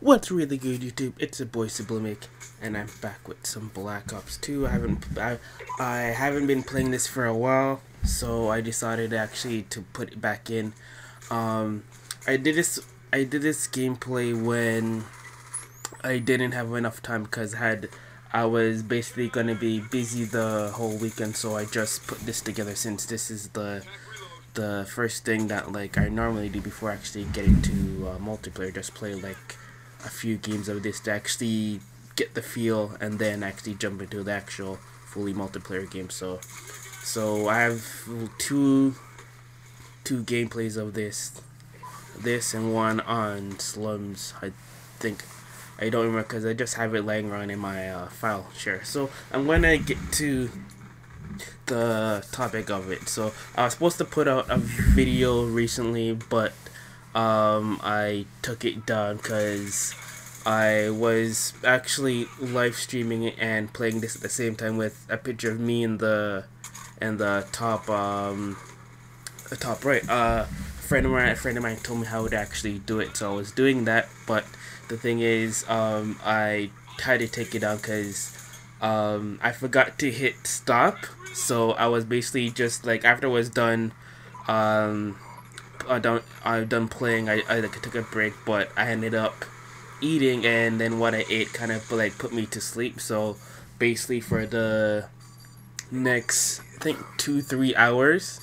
What's really good, YouTube? It's your boy Sublimic, and I'm back with some Black Ops 2. I haven't been playing this for a while, so I decided actually to put it back in. Um, I did this gameplay when I didn't have enough time because I was basically gonna be busy the whole weekend, so I just put this together since this is the first thing that like I normally do before actually getting to multiplayer. Just play like a few games of this to actually get the feel, and then actually jump into the actual fully multiplayer game. So I have two gameplays of this and one on Slums. I think I don't remember because I just have it laying around in my file share. So I'm gonna get to the topic of it. So I was supposed to put out a video recently, but I took it down because I was actually live streaming it and playing this at the same time with a picture of me in the top top right. A friend of mine told me how to actually do it, so I was doing that. But the thing is, I had to take it down because I forgot to hit stop. So I was basically just like, after I was done, I'm done playing. I took a break, but I ended up eating, and then what I ate kind of like put me to sleep. So basically for the next, I think 2-3 hours,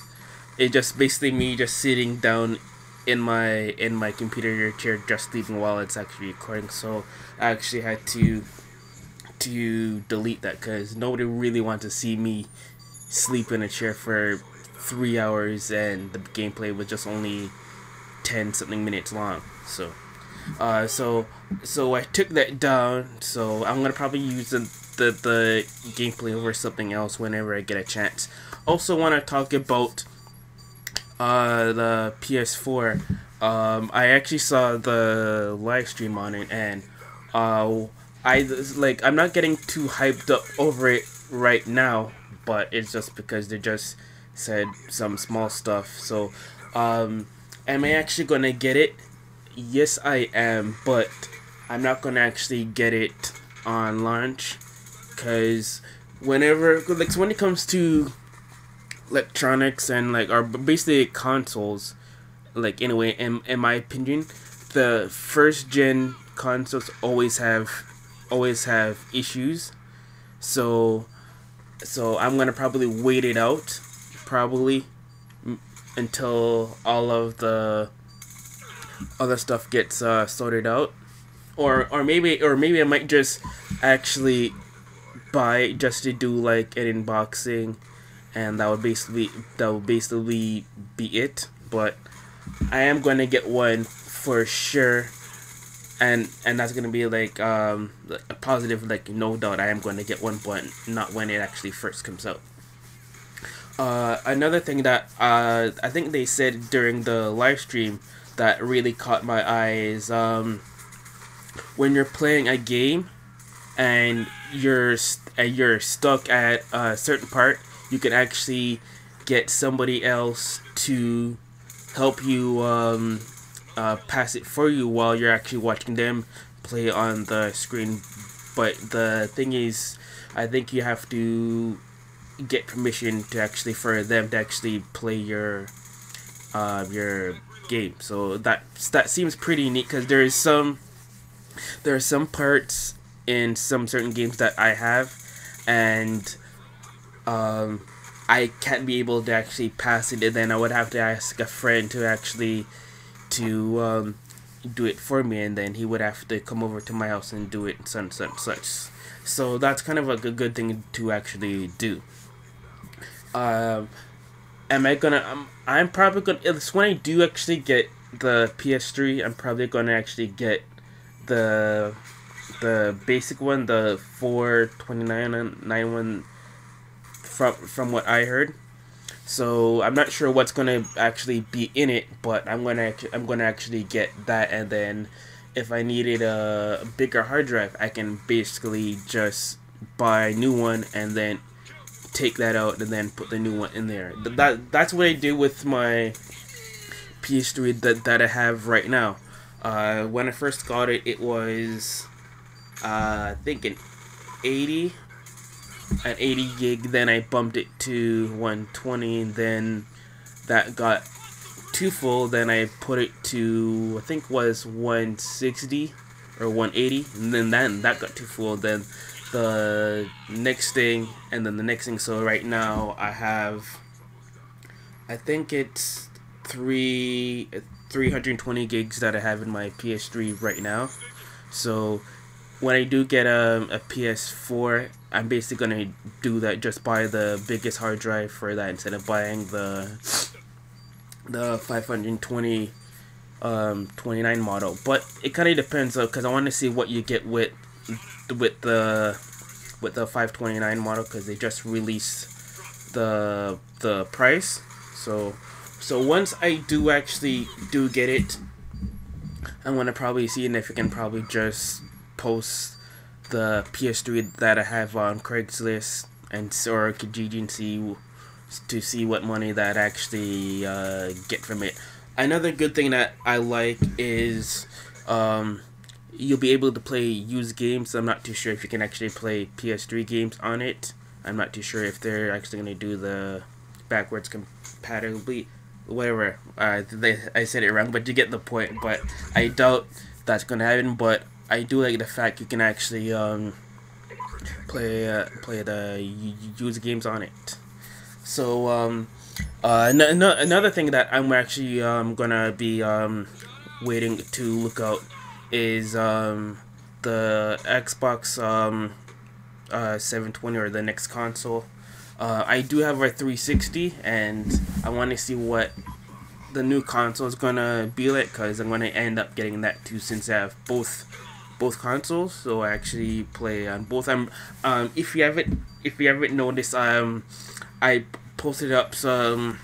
it just basically me just sitting down in my computer chair just sleeping while it's actually recording. So I actually had to delete that because nobody really wanted to see me sleep in a chair for 3 hours, and the gameplay was just only 10 something minutes long. So I took that down. So I'm gonna probably use the gameplay over something else whenever I get a chance. Also want to talk about the PS4. I actually saw the live stream on it, and I'm not getting too hyped up over it right now, but it's just because they just said some small stuff. So am I actually gonna get it? Yes, I am, but I'm not gonna actually get it on launch, because when it comes to electronics and or basically consoles, like, anyway, in my opinion, the first gen consoles always have issues. So I'm gonna probably wait it out, probably until all of the other stuff gets sorted out, or maybe I might just actually buy it just to do like an unboxing, and that would basically be it. But I am gonna get one for sure, and that's gonna be like a positive, like, no doubt I am gonna get one, but not when it actually first comes out. Another thing that I think they said during the live stream that really caught my eye is when you're playing a game and you're stuck at a certain part, you can actually get somebody else to help you pass it for you while you're actually watching them play on the screen. But the thing is, I think you have to get permission to actually for them to actually play your game. So that seems pretty neat, because there are some parts in some certain games that I have, and I can't be able to actually pass it, and then I would have to ask a friend to actually do it for me, and then he would have to come over to my house and do it, and such. So that's kind of a good thing to actually do. Am I gonna? I'm probably gonna. It's when I do actually get the PS3. I'm probably gonna actually get the basic one, the 429 from what I heard. So I'm not sure what's gonna actually be in it, but I'm gonna actually get that, and then if I needed a bigger hard drive, I can basically just buy a new one and then take that out and then put the new one in there. That's what I do with my PS3 that I have right now. When I first got it, it was I think 80 an 80 gig. Then I bumped it to 120. Then that got too full. Then I put it to, I think was 160 or 180, and then that got too full. Then the next thing, and then the next thing. So right now I have, I think it's 320 gigs that I have in my PS3 right now. So when I do get a PS4, I'm basically gonna do that. Just buy the biggest hard drive for that instead of buying the 520 29 model. But it kind of depends though, because I want to see what you get with the 529 model, because they just released the price. So once I do actually get it, I'm gonna probably see if I can probably just post the PS3 that I have on Craigslist and or Kijiji and see what money that I actually get from it. Another good thing that I like is you'll be able to play used games. I'm not too sure if you can actually play PS3 games on it. I'm not too sure if they're actually going to do the backwards compatibility. Whatever. I said it wrong, but you get the point. But I doubt that's going to happen. But I do like the fact you can actually play the used games on it. So another thing that I'm actually gonna be waiting to look out is the Xbox 720, or the next console. I do have a 360, and I want to see what the new console is gonna be like, because I'm gonna end up getting that too, since I have both consoles. So I actually play on both. If you haven't noticed, I posted up some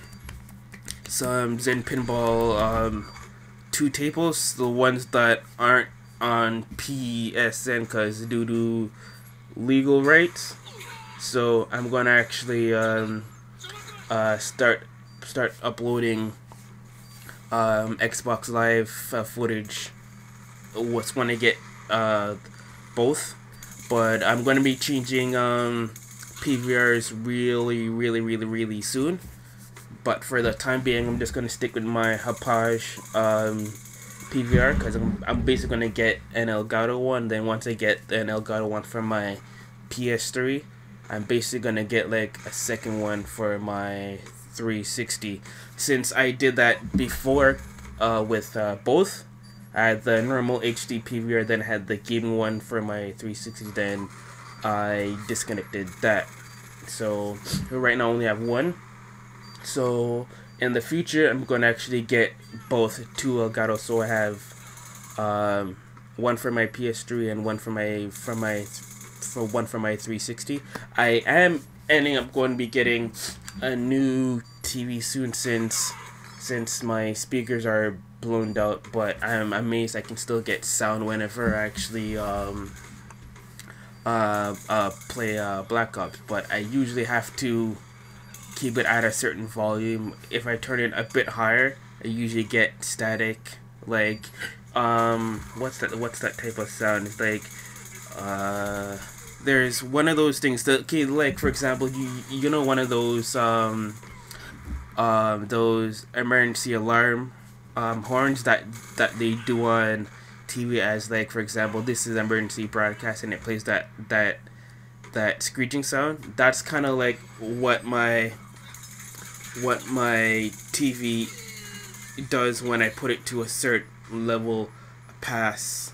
Zen Pinball 2 tables, the ones that aren't on PSN because due to legal rights. So I'm gonna actually start uploading Xbox Live footage. What's gonna get both, but I'm gonna be changing PVRs really soon. But for the time being, I'm just gonna stick with my Hauppauge PVR, because I'm basically gonna get an Elgato one. Then once I get an Elgato one for my PS3, I'm basically gonna get like a second one for my 360. Since I did that before with both. I had the normal HD PVR, then had the gaming one for my 360, then I disconnected that. So right now I only have one. So in the future, I'm gonna actually get both two Elgato. So I have one for my PS3 and one for my 360. I am ending up going to be getting a new TV soon, since my speakers are blown out, but I'm amazed I can still get sound whenever I actually play Black Ops. But I usually have to keep it at a certain volume. If I turn it a bit higher, I usually get static. Like what's that type of sound? It's like there's one of those things that, okay, like for example, you know, one of those emergency alarm horns that they do on TV, as like, for example, this is emergency broadcast, and it plays that screeching sound. That's kind of like what my TV does when I put it to a certain level pass.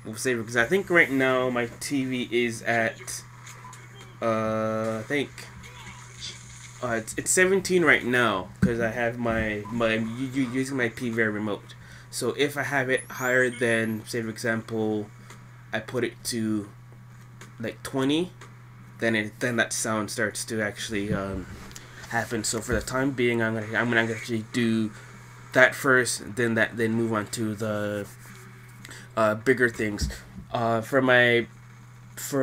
We'll say, because I think right now my TV is at I think it's 17 right now, because I have my using my PVR remote. So if I have it higher than, say for example, I put it to like 20, then that sound starts to actually happen. So for the time being, I'm gonna actually do that first, then move on to the bigger things. For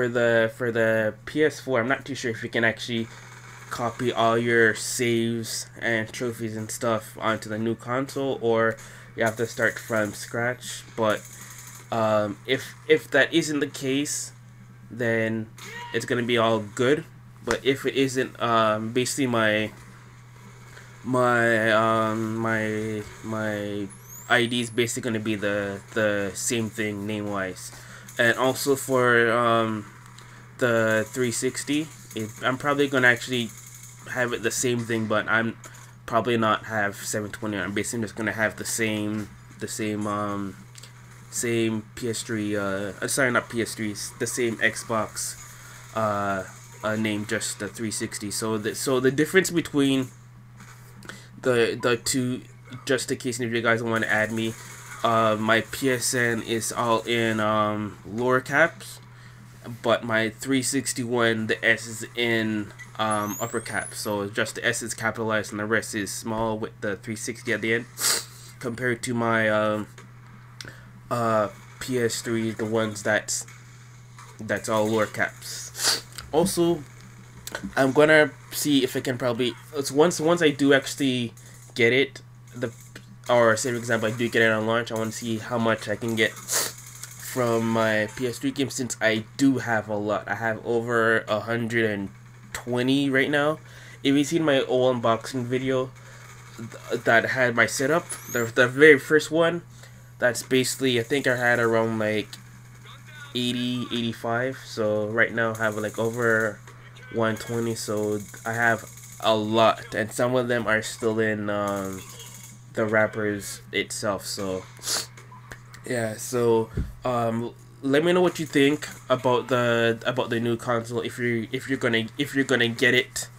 the PS4, I'm not too sure if you can actually copy all your saves and trophies and stuff onto the new console, or you have to start from scratch. But if that isn't the case, then it's gonna be all good. But if it isn't, basically my ID is basically gonna be the same thing name wise, and also for the 360, I'm probably gonna actually have it the same thing, but I'm probably not have 720. I'm basically just gonna have the same same PS3. Sorry, not PS3. The same Xbox name, just the 360. So the difference between the two, just in case if you guys want to add me, my PSN is all in lower caps, but my 361, the S is in upper caps. So just the S is capitalized and the rest is small with the 360 at the end, compared to my PS3, the ones that's all lower caps. Also, I'm gonna see if I can probably, once I do actually get it, or say for example I do get it on launch, I want to see how much I can get from my PS3 games, since I do have a lot. I have over 120 right now. If you've seen my old unboxing video that had my setup, the very first one, that's basically, I think I had around like 80, 85. So right now I have like over 120. So I have a lot, and some of them are still in the wrappers itself. So yeah, so let me know what you think about the new console, if you're gonna get it,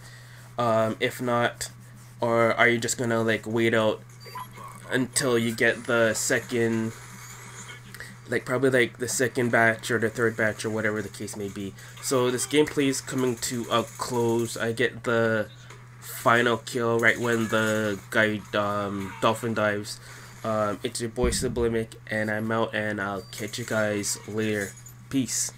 if not, or are you just gonna like wait out until you get the second, like probably like the second batch or the third batch or whatever the case may be. So this gameplay is coming to a close. I get the final kill right when the guy dolphin dives. It's your boy Sublimic, and I'm out, and I'll catch you guys later. Peace.